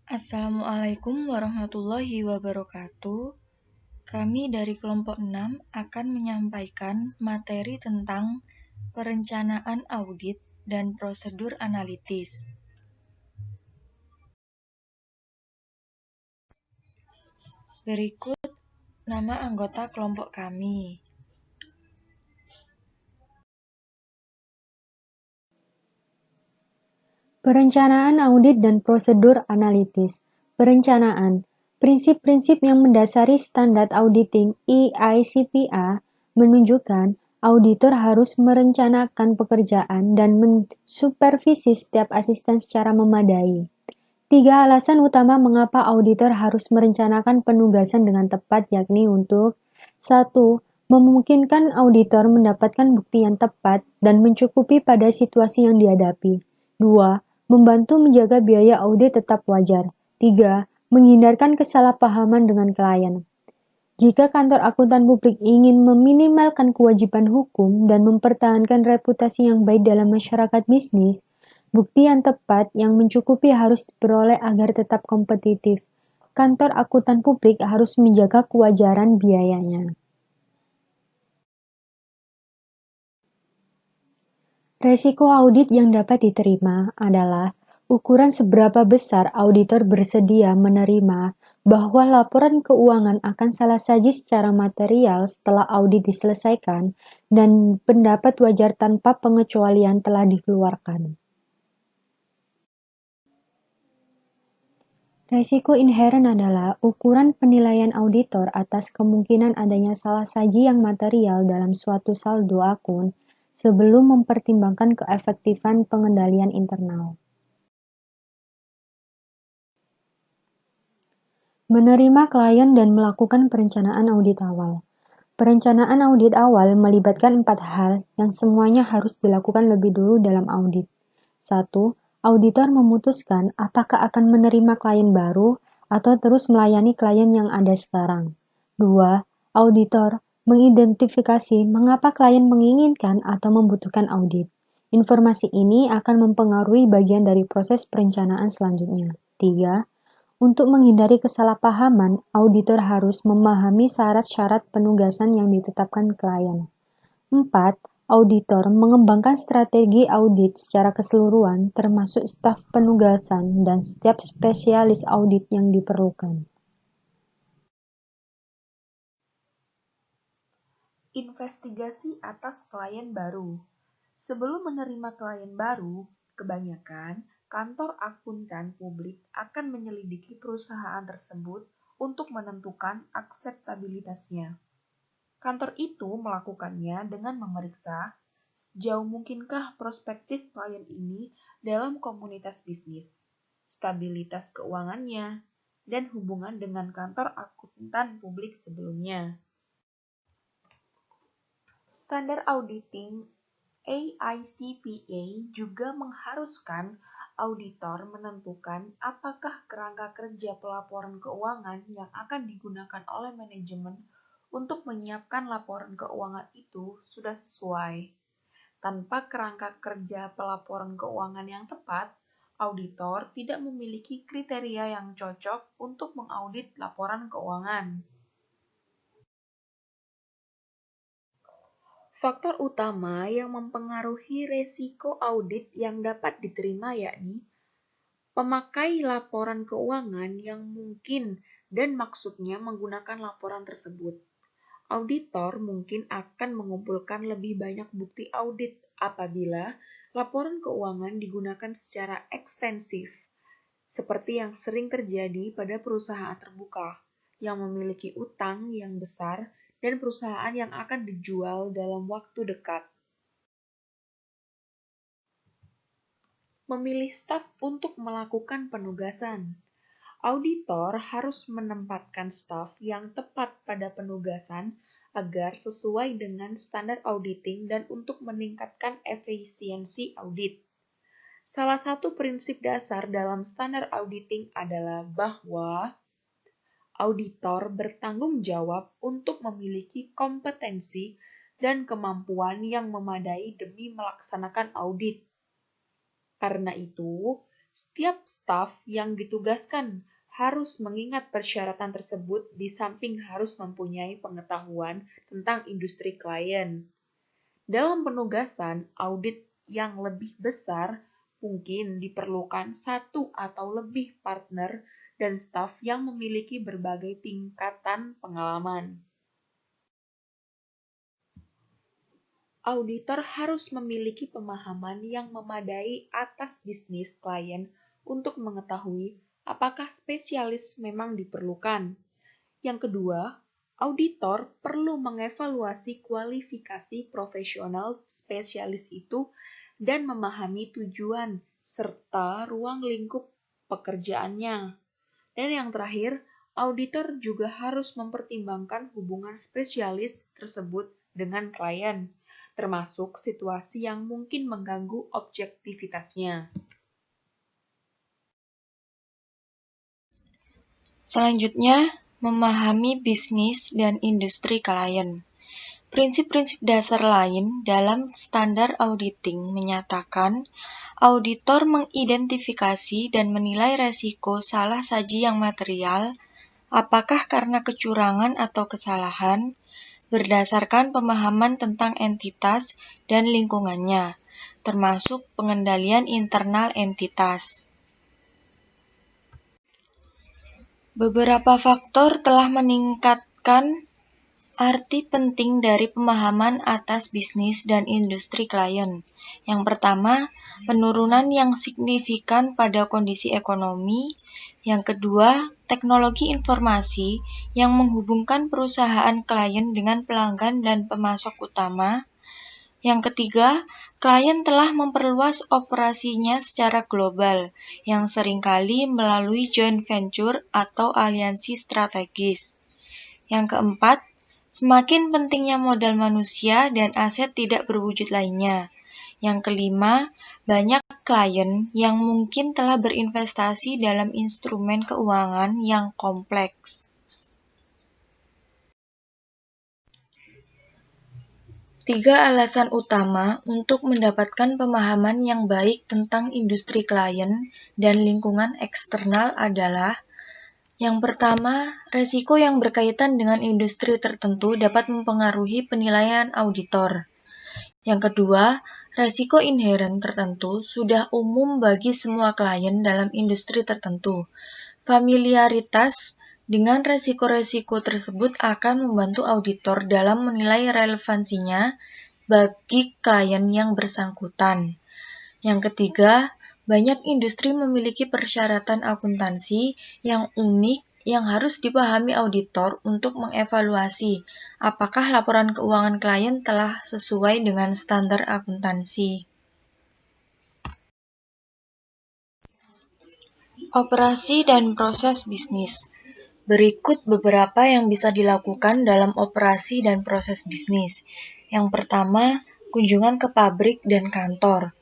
Assalamualaikum warahmatullahi wabarakatuh. Kami dari kelompok 6 akan menyampaikan materi tentang perencanaan audit dan prosedur analitis. Berikut nama anggota kelompok kami. Perencanaan audit dan prosedur analitis. Perencanaan. Prinsip-prinsip yang mendasari standar auditing EICPA menunjukkan auditor harus merencanakan pekerjaan dan mensupervisi setiap asisten secara memadai. 3 alasan utama mengapa auditor harus merencanakan penugasan dengan tepat yakni untuk 1. Memungkinkan auditor mendapatkan bukti yang tepat dan mencukupi pada situasi yang dihadapi. 2. Membantu menjaga biaya audit tetap wajar. 3. Menghindarkan kesalahpahaman dengan klien. Jika kantor akuntan publik ingin meminimalkan kewajiban hukum dan mempertahankan reputasi yang baik dalam masyarakat bisnis, bukti yang tepat yang mencukupi harus diperoleh agar tetap kompetitif. Kantor akuntan publik harus menjaga kewajaran biayanya. Resiko audit yang dapat diterima adalah ukuran seberapa besar auditor bersedia menerima bahwa laporan keuangan akan salah saji secara material setelah audit diselesaikan dan pendapat wajar tanpa pengecualian telah dikeluarkan. Resiko inheren adalah ukuran penilaian auditor atas kemungkinan adanya salah saji yang material dalam suatu saldo akun sebelum mempertimbangkan keefektifan pengendalian internal. Menerima klien dan melakukan perencanaan audit awal. Perencanaan audit awal melibatkan 4 hal yang semuanya harus dilakukan lebih dulu dalam audit. 1. Auditor memutuskan apakah akan menerima klien baru atau terus melayani klien yang ada sekarang. 2. Auditor mengidentifikasi mengapa klien menginginkan atau membutuhkan audit. Informasi ini akan mempengaruhi bagian dari proses perencanaan selanjutnya. 3. Untuk menghindari kesalahpahaman, auditor harus memahami syarat-syarat penugasan yang ditetapkan klien. 4. Auditor mengembangkan strategi audit secara keseluruhan termasuk staf penugasan dan setiap spesialis audit yang diperlukan. Investigasi atas klien baru. Sebelum menerima klien baru, kebanyakan kantor akuntan publik akan menyelidiki perusahaan tersebut untuk menentukan akseptabilitasnya. Kantor itu melakukannya dengan memeriksa sejauh mungkinkah prospektif klien ini dalam komunitas bisnis, stabilitas keuangannya, dan hubungan dengan kantor akuntan publik sebelumnya. Standar auditing AICPA juga mengharuskan auditor menentukan apakah kerangka kerja pelaporan keuangan yang akan digunakan oleh manajemen untuk menyiapkan laporan keuangan itu sudah sesuai. Tanpa kerangka kerja pelaporan keuangan yang tepat, auditor tidak memiliki kriteria yang cocok untuk mengaudit laporan keuangan. Faktor utama yang mempengaruhi resiko audit yang dapat diterima yakni pemakai laporan keuangan yang mungkin dan maksudnya menggunakan laporan tersebut. Auditor mungkin akan mengumpulkan lebih banyak bukti audit apabila laporan keuangan digunakan secara ekstensif, seperti yang sering terjadi pada perusahaan terbuka yang memiliki utang yang besar dan perusahaan yang akan dijual dalam waktu dekat. Memilih staf untuk melakukan penugasan. Auditor harus menempatkan staf yang tepat pada penugasan agar sesuai dengan standar auditing dan untuk meningkatkan efisiensi audit. Salah satu prinsip dasar dalam standar auditing adalah bahwa auditor bertanggung jawab untuk memiliki kompetensi dan kemampuan yang memadai demi melaksanakan audit. Karena itu, Setiap staf yang ditugaskan harus mengingat persyaratan tersebut di samping harus mempunyai pengetahuan tentang industri klien. Dalam penugasan audit yang lebih besar, mungkin diperlukan satu atau lebih partner dan staf yang memiliki berbagai tingkatan pengalaman. Auditor harus memiliki pemahaman yang memadai atas bisnis klien untuk mengetahui apakah spesialis memang diperlukan. Yang kedua, auditor perlu mengevaluasi kualifikasi profesional spesialis itu dan memahami tujuan serta ruang lingkup pekerjaannya. Dan yang terakhir, auditor juga harus mempertimbangkan hubungan spesialis tersebut dengan klien, termasuk situasi yang mungkin mengganggu objektivitasnya. Selanjutnya, memahami bisnis dan industri klien. Prinsip-prinsip dasar lain dalam standar auditing menyatakan auditor mengidentifikasi dan menilai resiko salah saji yang material, apakah karena kecurangan atau kesalahan, berdasarkan pemahaman tentang entitas dan lingkungannya, termasuk pengendalian internal entitas. Beberapa faktor telah meningkatkan arti penting dari pemahaman atas bisnis dan industri klien. Yang pertama, penurunan yang signifikan pada kondisi ekonomi. Yang kedua, teknologi informasi yang menghubungkan perusahaan klien dengan pelanggan dan pemasok utama. Yang ketiga, klien telah memperluas operasinya secara global, yang seringkali melalui joint venture atau aliansi strategis. Yang keempat, semakin pentingnya modal manusia dan aset tidak berwujud lainnya. Yang kelima, banyak klien yang mungkin telah berinvestasi dalam instrumen keuangan yang kompleks. Tiga alasan utama untuk mendapatkan pemahaman yang baik tentang industri klien dan lingkungan eksternal adalah: yang pertama, resiko yang berkaitan dengan industri tertentu dapat mempengaruhi penilaian auditor. Yang kedua, resiko inheren tertentu sudah umum bagi semua klien dalam industri tertentu. Familiaritas dengan resiko-resiko tersebut akan membantu auditor dalam menilai relevansinya bagi klien yang bersangkutan. Yang ketiga, banyak industri memiliki persyaratan akuntansi yang unik yang harus dipahami auditor untuk mengevaluasi apakah laporan keuangan klien telah sesuai dengan standar akuntansi. Operasi dan proses bisnis. Berikut beberapa yang bisa dilakukan dalam operasi dan proses bisnis. Yang pertama, kunjungan ke pabrik dan kantor.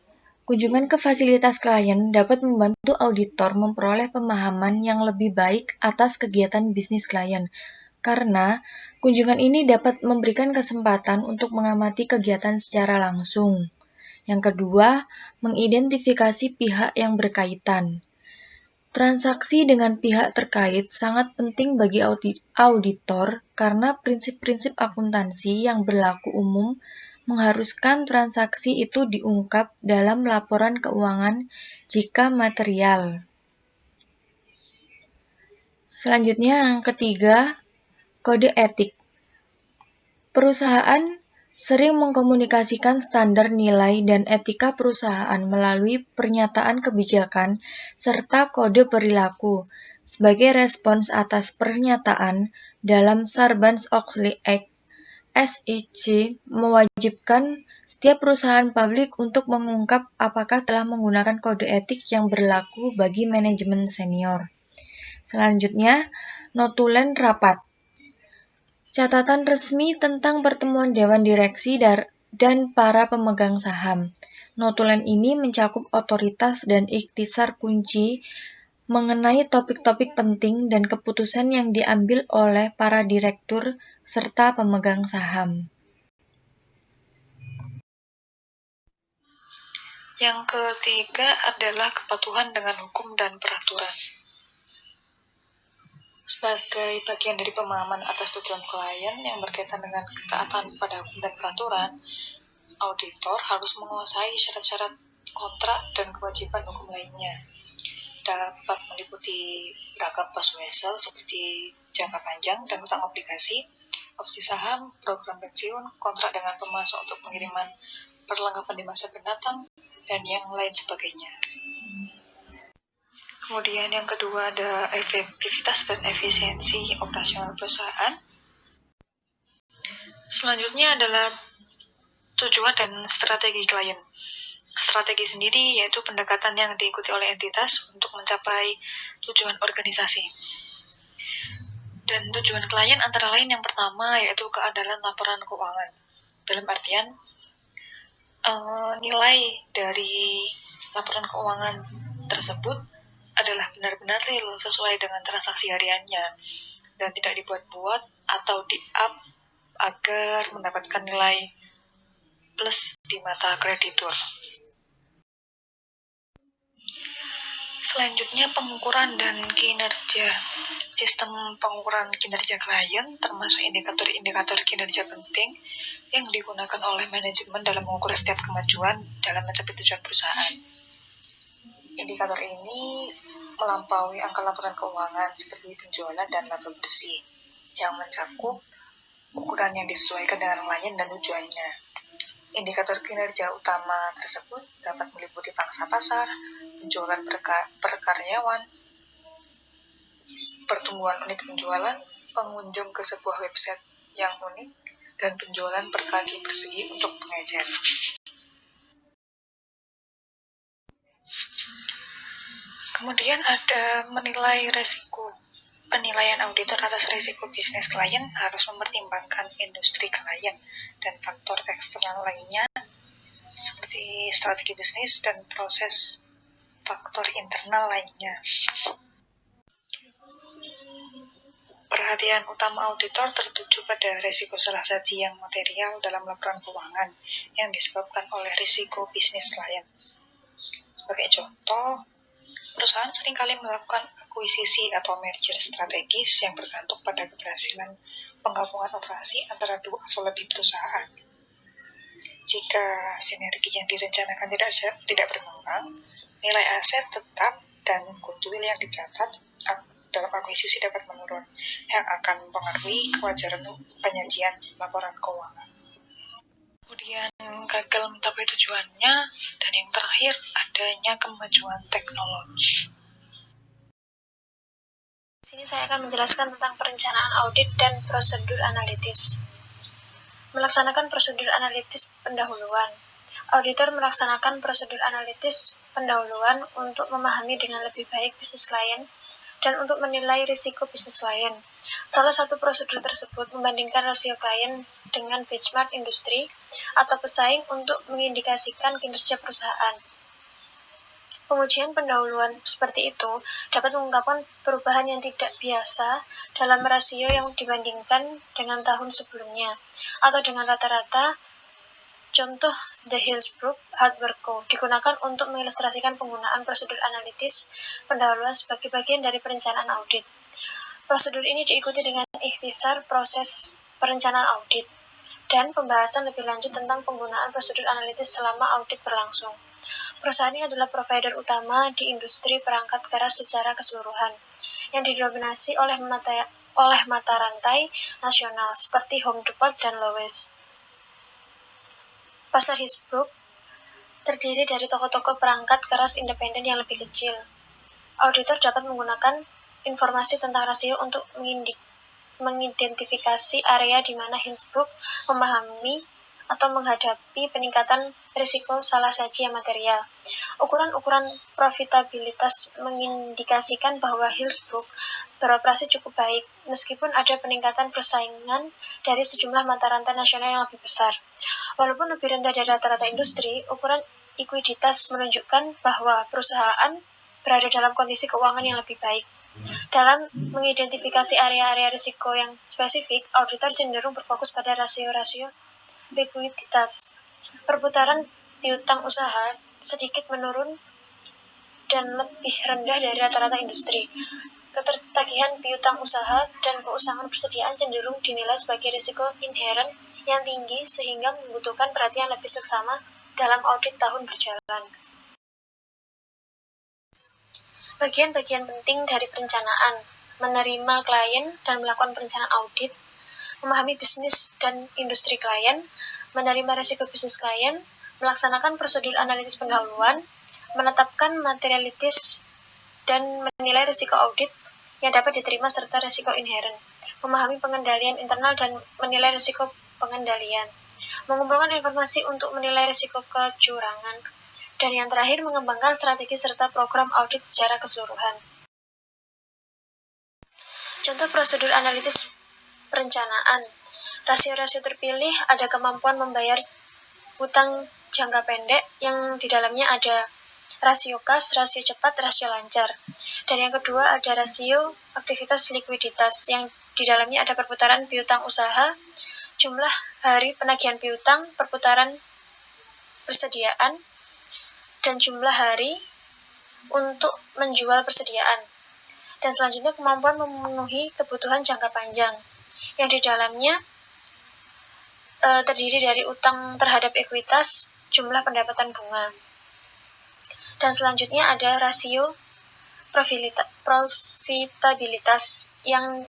Kunjungan ke fasilitas klien dapat membantu auditor memperoleh pemahaman yang lebih baik atas kegiatan bisnis klien, karena kunjungan ini dapat memberikan kesempatan untuk mengamati kegiatan secara langsung. Yang kedua, mengidentifikasi pihak yang berkaitan. Transaksi dengan pihak terkait sangat penting bagi auditor karena prinsip-prinsip akuntansi yang berlaku umum mengharuskan transaksi itu diungkap dalam laporan keuangan jika material. Selanjutnya yang ketiga, kode etik. Perusahaan sering mengkomunikasikan standar nilai dan etika perusahaan melalui pernyataan kebijakan serta kode perilaku. Sebagai respons atas pernyataan dalam Sarbanes-Oxley Act, SEC mewajibkan setiap perusahaan publik untuk mengungkap apakah telah menggunakan kode etik yang berlaku bagi manajemen senior. Selanjutnya, notulen rapat. Catatan resmi tentang pertemuan Dewan Direksi dan para pemegang saham. Notulen ini mencakup otoritas dan ikhtisar kunci mengenai topik-topik penting dan keputusan yang diambil oleh para direktur serta pemegang saham. Yang ketiga adalah kepatuhan dengan hukum dan peraturan. Sebagai bagian dari pemahaman atas tujuan klien yang berkaitan dengan ketaatan pada hukum dan peraturan, auditor harus menguasai syarat-syarat kontrak dan kewajiban hukum lainnya. Dapat meliputi beragam cost vessel seperti jangka panjang dan utang obligasi, opsi saham, program pensiun, kontrak dengan pemasok untuk pengiriman perlengkapan di masa mendatang, dan yang lain sebagainya. Kemudian yang kedua ada efektivitas dan efisiensi operasional perusahaan. Selanjutnya adalah tujuan dan strategi klien. Strategi sendiri yaitu pendekatan yang diikuti oleh entitas untuk mencapai tujuan organisasi. Dan tujuan klien antara lain yang pertama yaitu keandalan laporan keuangan. Dalam artian nilai dari laporan keuangan tersebut adalah benar-benar real sesuai dengan transaksi hariannya dan tidak dibuat-buat atau di-up agar mendapatkan nilai plus di mata kreditur. Selanjutnya pengukuran dan kinerja. Sistem pengukuran kinerja klien termasuk indikator-indikator kinerja penting yang digunakan oleh manajemen dalam mengukur setiap kemajuan dalam mencapai tujuan perusahaan. Indikator ini melampaui angka laporan keuangan seperti penjualan dan laba bersih yang mencakup ukuran yang disesuaikan dengan klien dan tujuannya. Indikator kinerja utama tersebut dapat meliputi pangsa pasar, penjualan per karyawan, pertumbuhan unit penjualan, pengunjung ke sebuah website yang unik, dan penjualan per kaki persegi untuk pengecer. Kemudian ada menilai resiko. Penilaian auditor atas risiko bisnis klien harus mempertimbangkan industri klien dan faktor eksternal lainnya seperti strategi bisnis dan proses faktor internal lainnya. Perhatian utama auditor tertuju pada risiko salah saji yang material dalam laporan keuangan yang disebabkan oleh risiko bisnis klien. Sebagai contoh, perusahaan seringkali melakukan akuisisi atau merger strategis yang bergantung pada keberhasilan penggabungan operasi antara dua atau lebih perusahaan. Jika sinergi yang direncanakan tidak berkembang, nilai aset tetap dan goodwill yang dicatat dalam akuisisi dapat menurun, yang akan mempengaruhi kewajaran penyajian laporan keuangan. Kemudian gagal mencapai tujuannya, dan yang terakhir adanya kemajuan teknologi. Di sini saya akan menjelaskan tentang perencanaan audit dan prosedur analitis. Melaksanakan prosedur analitis pendahuluan. Auditor melaksanakan prosedur analitis pendahuluan untuk memahami dengan lebih baik bisnis klien dan untuk menilai risiko bisnis klien. Salah satu prosedur tersebut membandingkan rasio klien dengan benchmark industri atau pesaing untuk mengindikasikan kinerja perusahaan. Pengujian pendahuluan seperti itu dapat mengungkapkan perubahan yang tidak biasa dalam rasio yang dibandingkan dengan tahun sebelumnya atau dengan rata-rata. Contoh The Hillsborough Hardware Co. digunakan untuk mengilustrasikan penggunaan prosedur analitis pendahuluan sebagai bagian dari perencanaan audit. Prosedur ini diikuti dengan ikhtisar proses perencanaan audit dan pembahasan lebih lanjut tentang penggunaan prosedur analitis selama audit berlangsung. Perusahaan ini adalah provider utama di industri perangkat keras secara keseluruhan, yang didominasi oleh mata rantai nasional seperti Home Depot dan Lowe's. Pasar Hillsborough terdiri dari toko-toko perangkat keras independen yang lebih kecil. Auditor dapat menggunakan informasi tentang rasio untuk mengidentifikasi area di mana Hillsborough memahami atau menghadapi peningkatan risiko salah saji yang material. Ukuran-ukuran profitabilitas mengindikasikan bahwa Hillsborough beroperasi cukup baik, meskipun ada peningkatan persaingan dari sejumlah mata rantai nasional yang lebih besar. Walaupun lebih rendah dari rata-rata industri, ukuran ekuiditas menunjukkan bahwa perusahaan berada dalam kondisi keuangan yang lebih baik. Dalam mengidentifikasi area-area risiko yang spesifik, auditor cenderung berfokus pada rasio-rasio likuiditas, perputaran piutang usaha, sedikit menurun dan lebih rendah dari rata-rata industri. Ketertagihan piutang usaha dan keusahaan persediaan cenderung dinilai sebagai risiko inheren yang tinggi sehingga membutuhkan perhatian lebih seksama dalam audit tahun berjalan. Bagian-bagian penting dari perencanaan: menerima klien dan melakukan perencanaan audit, memahami bisnis dan industri klien, menerima risiko bisnis klien, melaksanakan prosedur analisis pendahuluan, menetapkan materialitas dan menilai risiko audit yang dapat diterima serta risiko inheren, memahami pengendalian internal dan menilai risiko pengendalian, mengumpulkan informasi untuk menilai risiko kecurangan, dan yang terakhir mengembangkan strategi serta program audit secara keseluruhan. Contoh prosedur analitis perencanaan. Rasio-rasio terpilih ada kemampuan membayar hutang jangka pendek yang di dalamnya ada rasio kas, rasio cepat, rasio lancar. Dan yang kedua ada rasio aktivitas likuiditas yang di dalamnya ada perputaran piutang usaha, jumlah hari penagihan piutang, perputaran persediaan, dan jumlah hari untuk menjual persediaan. Dan selanjutnya kemampuan memenuhi kebutuhan jangka panjang yang di dalamnya terdiri dari utang terhadap ekuitas, jumlah pendapatan bunga. Dan selanjutnya ada rasio profitabilitas yang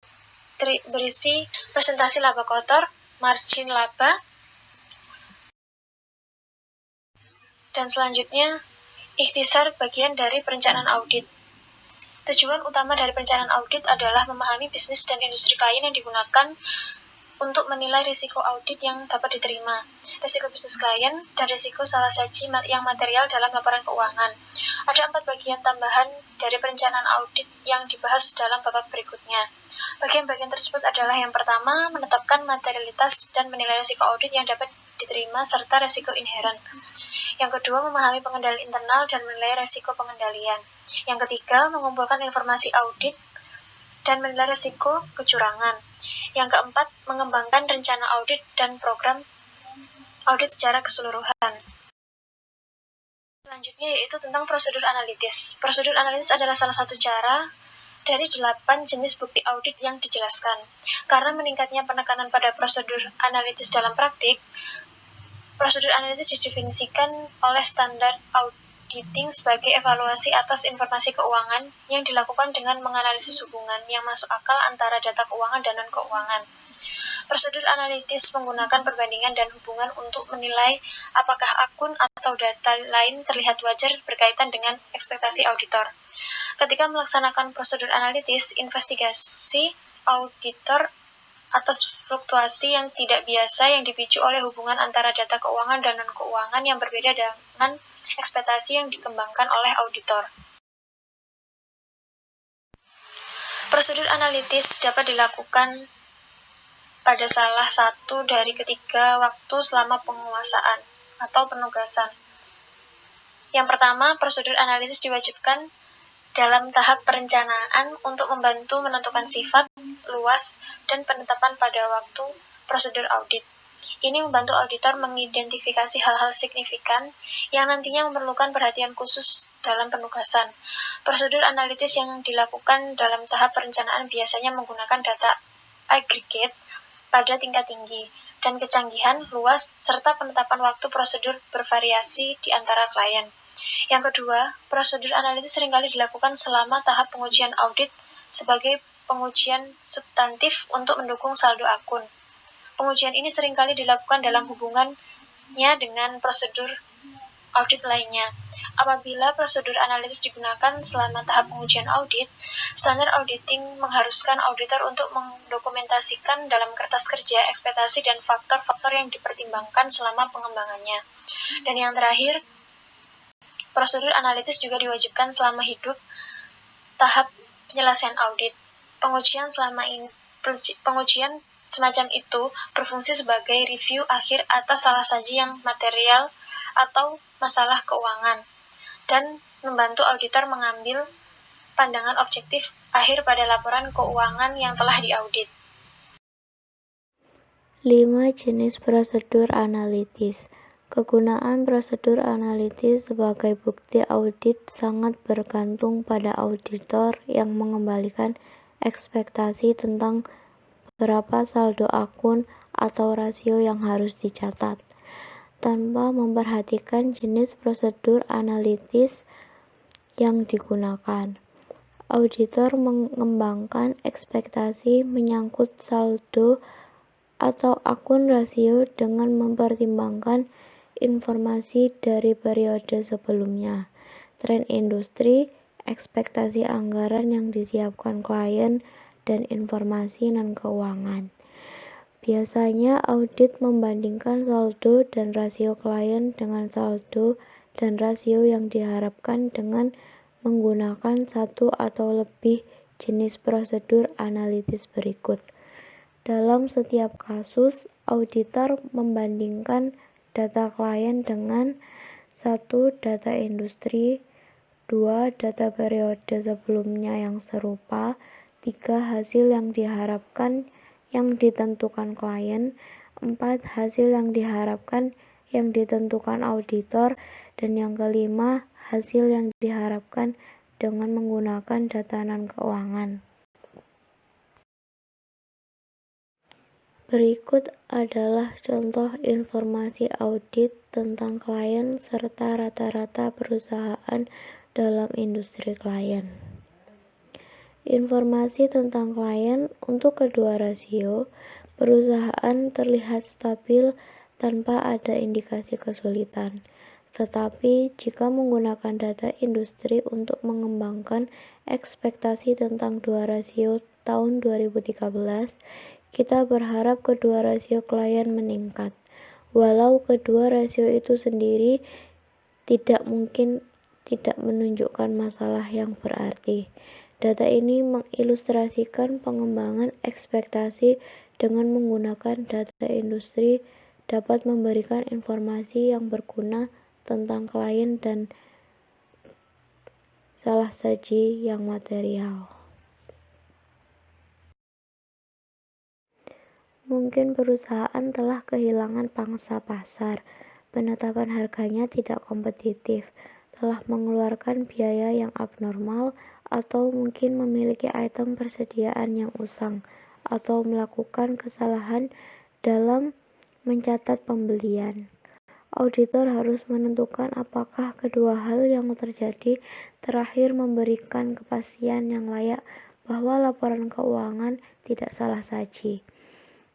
berisi presentasi laba kotor, margin laba, dan selanjutnya ikhtisar bagian dari perencanaan audit. Tujuan utama dari perencanaan audit adalah memahami bisnis dan industri klien yang digunakan untuk menilai risiko audit yang dapat diterima, risiko bisnis klien, dan risiko salah saji yang material dalam laporan keuangan. Ada 4 bagian tambahan dari perencanaan audit yang dibahas dalam bab berikutnya. Bagian-bagian tersebut adalah yang pertama, menetapkan materialitas dan menilai risiko audit yang dapat diterima serta risiko inheren. Yang kedua, memahami pengendalian internal dan menilai risiko pengendalian. Yang ketiga, mengumpulkan informasi audit dan menilai risiko kecurangan. Yang keempat, mengembangkan rencana audit dan program audit secara keseluruhan. Selanjutnya yaitu tentang prosedur analitis. Prosedur analitis adalah salah satu cara dari 8 jenis bukti audit yang dijelaskan. Karena meningkatnya penekanan pada prosedur analitis dalam praktik, prosedur analitis didefinisikan oleh standar auditing sebagai evaluasi atas informasi keuangan yang dilakukan dengan menganalisis hubungan yang masuk akal antara data keuangan dan non-keuangan. Prosedur analitis menggunakan perbandingan dan hubungan untuk menilai apakah akun atau data lain terlihat wajar berkaitan dengan ekspektasi auditor. Ketika melaksanakan prosedur analitis, investigasi auditor atas fluktuasi yang tidak biasa yang dipicu oleh hubungan antara data keuangan dan non-keuangan yang berbeda dengan ekspektasi yang dikembangkan oleh auditor. Prosedur analitis dapat dilakukan pada salah satu dari ketiga waktu selama penguasaan atau penugasan. Yang pertama, prosedur analitis diwajibkan dalam tahap perencanaan untuk membantu menentukan sifat, luas, dan penetapan pada waktu prosedur audit. Ini membantu auditor mengidentifikasi hal-hal signifikan yang nantinya memerlukan perhatian khusus dalam penugasan. Prosedur analitis yang dilakukan dalam tahap perencanaan biasanya menggunakan data aggregate pada tingkat tinggi, dan kecanggihan, luas, serta penetapan waktu prosedur bervariasi di antara klien. Yang kedua, prosedur analitis seringkali dilakukan selama tahap pengujian audit sebagai pengujian substantif untuk mendukung saldo akun. Pengujian ini seringkali dilakukan dalam hubungannya dengan prosedur audit lainnya. Apabila prosedur analitis digunakan selama tahap pengujian audit, standar auditing mengharuskan auditor untuk mendokumentasikan dalam kertas kerja ekspektasi dan faktor-faktor yang dipertimbangkan selama pengembangannya. Dan yang terakhir, prosedur analitis juga diwajibkan selama hidup tahap penyelesaian audit. Pengujian semacam itu berfungsi sebagai review akhir atas salah saji yang material atau masalah keuangan, dan membantu auditor mengambil pandangan objektif akhir pada laporan keuangan yang telah diaudit. 5 jenis prosedur analitis. Kegunaan prosedur analitis sebagai bukti audit sangat bergantung pada auditor yang mengembalikan ekspektasi tentang berapa saldo akun atau rasio yang harus dicatat, tanpa memperhatikan jenis prosedur analitis yang digunakan. Auditor mengembangkan ekspektasi menyangkut saldo atau akun rasio dengan mempertimbangkan informasi dari periode sebelumnya, tren industri, ekspektasi anggaran yang disiapkan klien, dan informasi non-keuangan. Biasanya audit membandingkan saldo dan rasio klien dengan saldo dan rasio yang diharapkan dengan menggunakan satu atau lebih jenis prosedur analitis berikut. Dalam setiap kasus, auditor membandingkan data klien dengan 1. Data industri, 2. Data periode sebelumnya yang serupa, 3. Hasil yang diharapkan yang ditentukan klien, 4. Hasil yang diharapkan yang ditentukan auditor, dan yang kelima, hasil yang diharapkan dengan menggunakan data non-keuangan. Berikut adalah contoh informasi audit tentang klien serta rata-rata perusahaan dalam industri klien. Informasi tentang klien untuk kedua rasio, perusahaan terlihat stabil tanpa ada indikasi kesulitan. Tetapi jika menggunakan data industri untuk mengembangkan ekspektasi tentang dua rasio tahun 2013, kita berharap kedua rasio klien meningkat, walau kedua rasio itu sendiri tidak menunjukkan masalah yang berarti. Data ini mengilustrasikan pengembangan ekspektasi dengan menggunakan data industri dapat memberikan informasi yang berguna tentang klien dan salah saji yang material. Mungkin perusahaan telah kehilangan pangsa pasar, penetapan harganya tidak kompetitif, telah mengeluarkan biaya yang abnormal, atau mungkin memiliki item persediaan yang usang, atau melakukan kesalahan dalam mencatat pembelian. Auditor harus menentukan apakah kedua hal yang terjadi terakhir memberikan kepastian yang layak bahwa laporan keuangan tidak salah saji.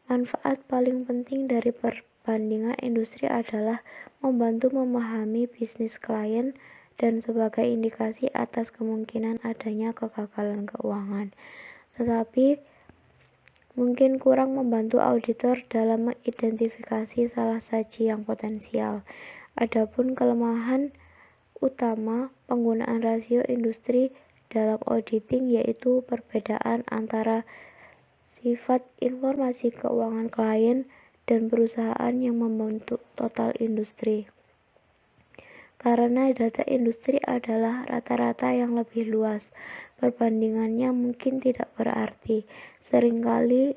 Manfaat paling penting dari perbandingan industri adalah membantu memahami bisnis klien dan sebagai indikasi atas kemungkinan adanya kegagalan keuangan. Tetapi mungkin kurang membantu auditor dalam mengidentifikasi salah saji yang potensial. Adapun kelemahan utama penggunaan rasio industri dalam auditing yaitu perbedaan antara sifat informasi keuangan klien dan perusahaan yang membentuk total industri. Karena data industri adalah rata-rata yang lebih luas, perbandingannya mungkin tidak berarti. Seringkali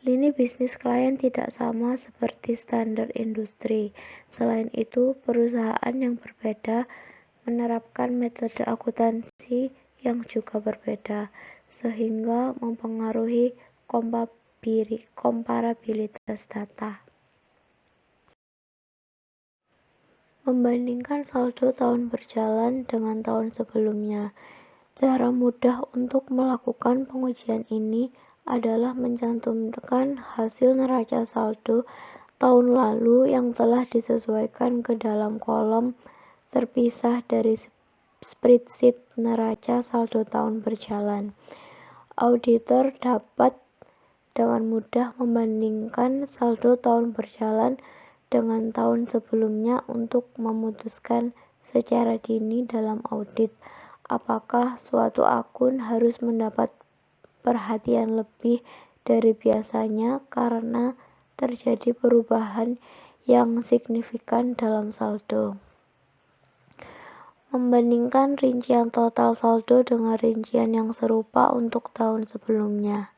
lini bisnis klien tidak sama seperti standar industri. Selain itu, perusahaan yang berbeda menerapkan metode akuntansi yang juga berbeda, sehingga mempengaruhi komparabilitas data. Membandingkan saldo tahun berjalan dengan tahun sebelumnya. Cara mudah untuk melakukan pengujian ini adalah mencantumkan hasil neraca saldo tahun lalu yang telah disesuaikan ke dalam kolom terpisah dari spreadsheet neraca saldo tahun berjalan. Auditor dapat dengan mudah membandingkan saldo tahun berjalan dengan tahun sebelumnya untuk memutuskan secara dini dalam audit apakah suatu akun harus mendapat perhatian lebih dari biasanya karena terjadi perubahan yang signifikan dalam saldo. Membandingkan rincian total saldo dengan rincian yang serupa untuk tahun sebelumnya.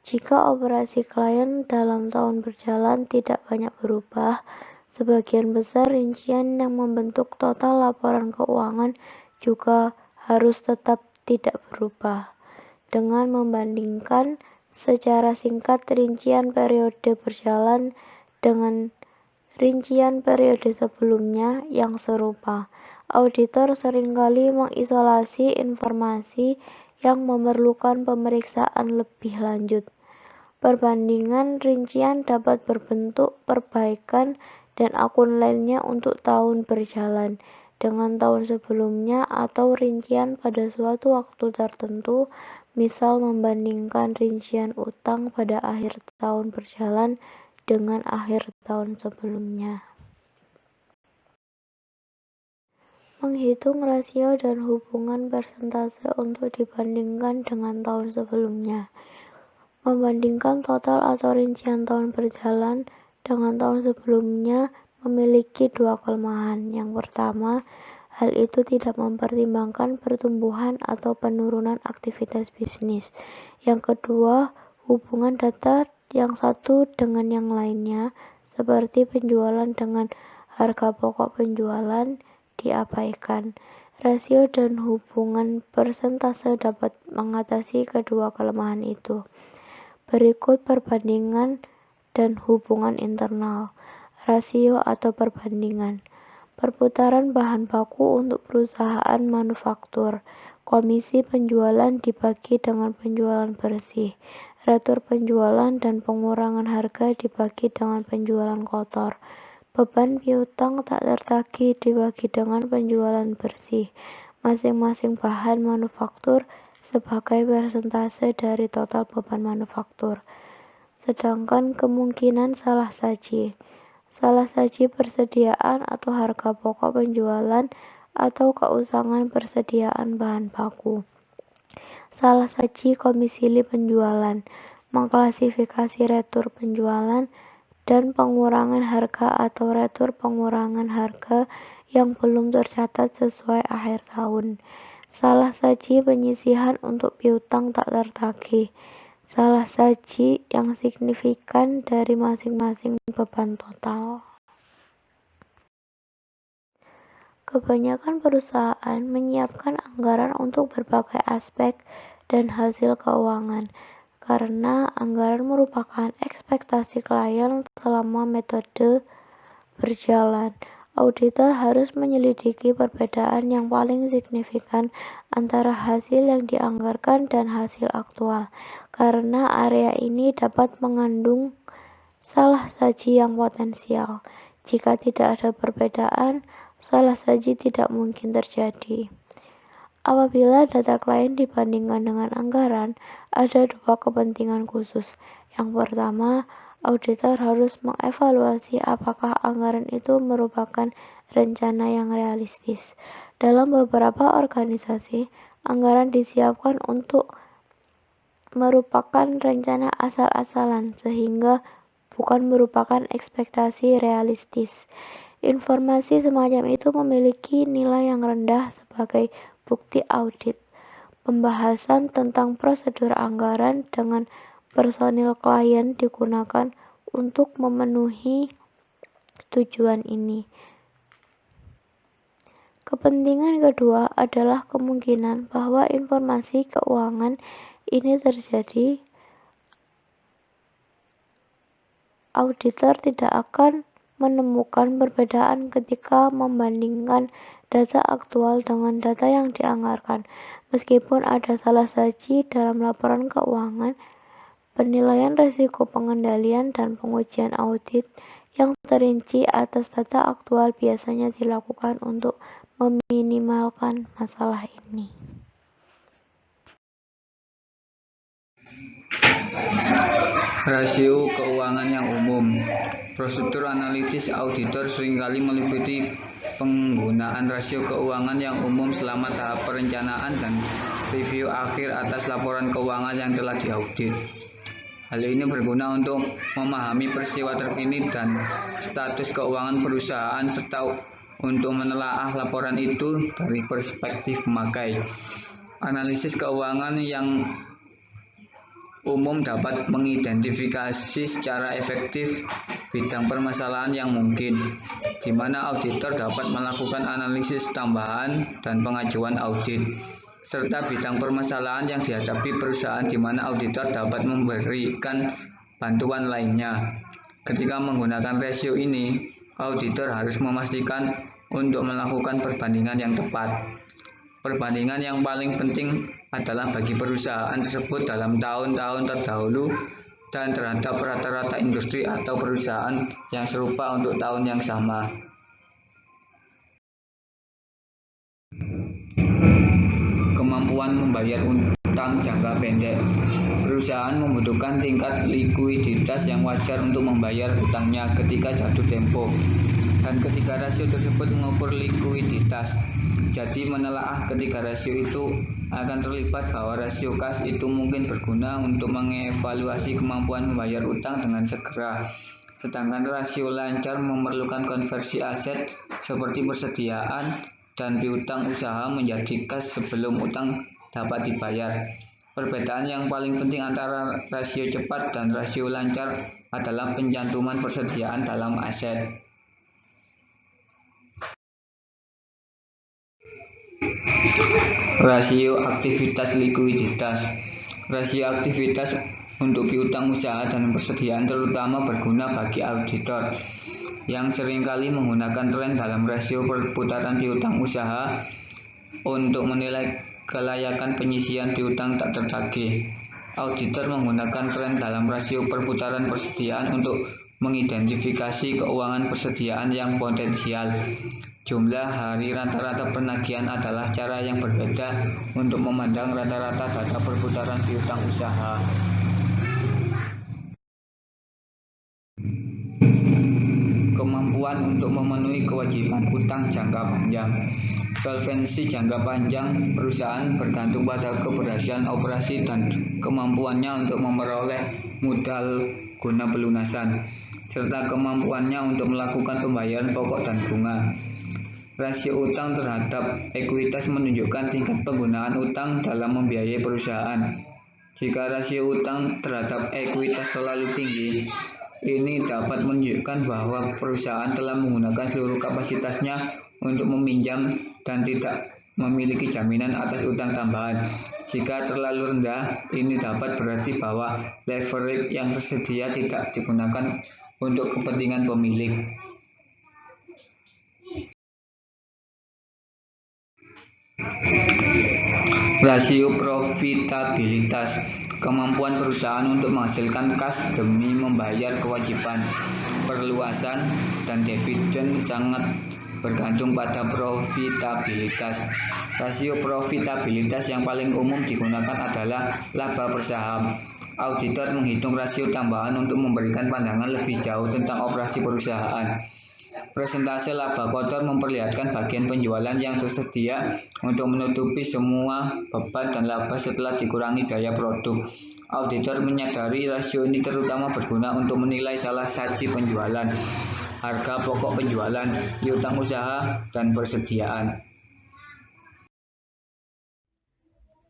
Jika operasi klien dalam tahun berjalan tidak banyak berubah, Sebagian besar rincian yang membentuk total laporan keuangan juga harus tetap tidak berubah. Dengan membandingkan secara singkat rincian periode berjalan dengan rincian periode sebelumnya yang serupa, auditor seringkali mengisolasi informasi yang memerlukan pemeriksaan lebih lanjut. Perbandingan rincian dapat berbentuk perbaikan dan akun lainnya untuk tahun berjalan dengan tahun sebelumnya atau rincian pada suatu waktu tertentu, misal membandingkan rincian utang pada akhir tahun berjalan dengan akhir tahun sebelumnya. Menghitung rasio dan hubungan persentase untuk dibandingkan dengan tahun sebelumnya. Membandingkan total atau rincian tahun berjalan dengan tahun sebelumnya memiliki dua kelemahan. Yang pertama, hal itu tidak mempertimbangkan pertumbuhan atau penurunan aktivitas bisnis. Yang kedua, hubungan data yang satu dengan yang lainnya, seperti penjualan dengan harga pokok penjualan, diabaikan. Rasio dan hubungan persentase dapat mengatasi kedua kelemahan itu. Berikut perbandingan dan hubungan internal. Rasio atau perbandingan. Perputaran bahan baku untuk perusahaan manufaktur. Komisi penjualan dibagi dengan penjualan bersih. Retur penjualan dan pengurangan harga dibagi dengan penjualan kotor. Beban piutang tak tertagih dibagi dengan penjualan bersih. Masing-masing bahan manufaktur sebagai persentase dari total beban manufaktur. Sedangkan kemungkinan salah saji persediaan atau harga pokok penjualan atau keusangan persediaan bahan baku. Salah saji komisili penjualan, mengklasifikasi retur penjualan dan pengurangan harga atau retur pengurangan harga yang belum tercatat sesuai akhir tahun. Salah saji penyisihan untuk piutang tak tertagih. Salah saji yang signifikan dari masing-masing beban total. Kebanyakan perusahaan menyiapkan anggaran untuk berbagai aspek dan hasil keuangan, karena anggaran merupakan ekspektasi klien selama metode berjalan. Auditor harus menyelidiki perbedaan yang paling signifikan antara hasil yang dianggarkan dan hasil aktual, karena area ini dapat mengandung salah saji yang potensial. Jika tidak ada perbedaan, salah saji tidak mungkin terjadi. Apabila data klien dibandingkan dengan anggaran, ada dua kepentingan khusus. Yang pertama, auditor harus mengevaluasi apakah anggaran itu merupakan rencana yang realistis. Dalam beberapa organisasi, anggaran disiapkan untuk merupakan rencana asal-asalan sehingga bukan merupakan ekspektasi realistis. Informasi semacam itu memiliki nilai yang rendah sebagai bukti audit. Pembahasan tentang prosedur anggaran dengan personil klien digunakan untuk memenuhi tujuan ini. Kepentingan kedua adalah kemungkinan bahwa informasi keuangan ini terjadi. Auditor tidak akan menemukan perbedaan ketika membandingkan data aktual dengan data yang dianggarkan. Meskipun ada salah saji dalam laporan keuangan, penilaian risiko pengendalian dan pengujian audit yang terinci atas data aktual biasanya dilakukan untuk meminimalkan masalah ini. Rasio keuangan yang umum. Prosedur analitis auditor seringkali meliputi penggunaan rasio keuangan yang umum selama tahap perencanaan dan review akhir atas laporan keuangan yang telah diaudit. Hal ini berguna untuk memahami peristiwa terkini dan status keuangan perusahaan serta untuk menelaah laporan itu dari perspektif pemakai. Analisis keuangan yang umum dapat mengidentifikasi secara efektif bidang permasalahan yang mungkin, di mana auditor dapat melakukan analisis tambahan dan pengajuan audit, serta bidang permasalahan yang dihadapi perusahaan di mana auditor dapat memberikan bantuan lainnya. Ketika menggunakan rasio ini, auditor harus memastikan untuk melakukan perbandingan yang tepat. Perbandingan yang paling penting adalah bagi perusahaan tersebut dalam tahun-tahun terdahulu dan terhadap rata-rata industri atau perusahaan yang serupa untuk tahun yang sama. Kemampuan membayar utang jangka pendek. Perusahaan membutuhkan tingkat likuiditas yang wajar untuk membayar utangnya ketika jatuh tempo. Dan ketiga rasio tersebut mengukur likuiditas. Jadi menelaah ketiga rasio itu akan terlibat bahwa rasio kas itu mungkin berguna untuk mengevaluasi kemampuan membayar utang dengan segera. Sedangkan rasio lancar memerlukan konversi aset seperti persediaan dan piutang usaha menjadi kas sebelum utang dapat dibayar. Perbedaan yang paling penting antara rasio cepat dan rasio lancar adalah pencantuman persediaan dalam aset. Rasio aktivitas likuiditas. Rasio aktivitas untuk piutang usaha dan persediaan terutama berguna bagi auditor yang seringkali menggunakan tren dalam rasio perputaran piutang usaha untuk menilai kelayakan penyisian piutang tak tertagih. Auditor menggunakan tren dalam rasio perputaran persediaan untuk mengidentifikasi keuangan persediaan yang potensial. Jumlah hari rata-rata penagihan adalah cara yang berbeda untuk memandang rata-rata data perputaran piutang usaha. Kemampuan untuk memenuhi kewajiban utang jangka panjang. Solvensi jangka panjang perusahaan bergantung pada keberhasilan operasi dan kemampuannya untuk memperoleh modal guna pelunasan, serta kemampuannya untuk melakukan pembayaran pokok dan bunga. Rasio utang terhadap ekuitas menunjukkan tingkat penggunaan utang dalam membiayai perusahaan. Jika rasio utang terhadap ekuitas terlalu tinggi, ini dapat menunjukkan bahwa perusahaan telah menggunakan seluruh kapasitasnya untuk meminjam dan tidak memiliki jaminan atas utang tambahan. Jika terlalu rendah, ini dapat berarti bahwa leverage yang tersedia tidak digunakan untuk kepentingan pemilik. Rasio profitabilitas. Kemampuan perusahaan untuk menghasilkan kas demi membayar kewajiban, perluasan, dan dividen sangat bergantung pada profitabilitas. Rasio profitabilitas yang paling umum digunakan adalah laba per saham. Auditor menghitung rasio tambahan untuk memberikan pandangan lebih jauh tentang operasi perusahaan. Persentase laba kotor memperlihatkan bagian penjualan yang tersedia untuk menutupi semua beban dan laba setelah dikurangi biaya produk. Auditor menyadari rasio ini terutama berguna untuk menilai salah saji penjualan, harga pokok penjualan, piutang usaha, dan persediaan.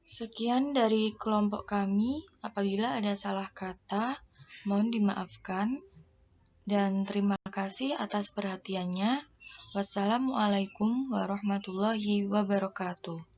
Sekian dari kelompok kami. Apabila ada salah kata, mohon dimaafkan. Dan terima kasih atas perhatiannya. Wassalamualaikum warahmatullahi wabarakatuh.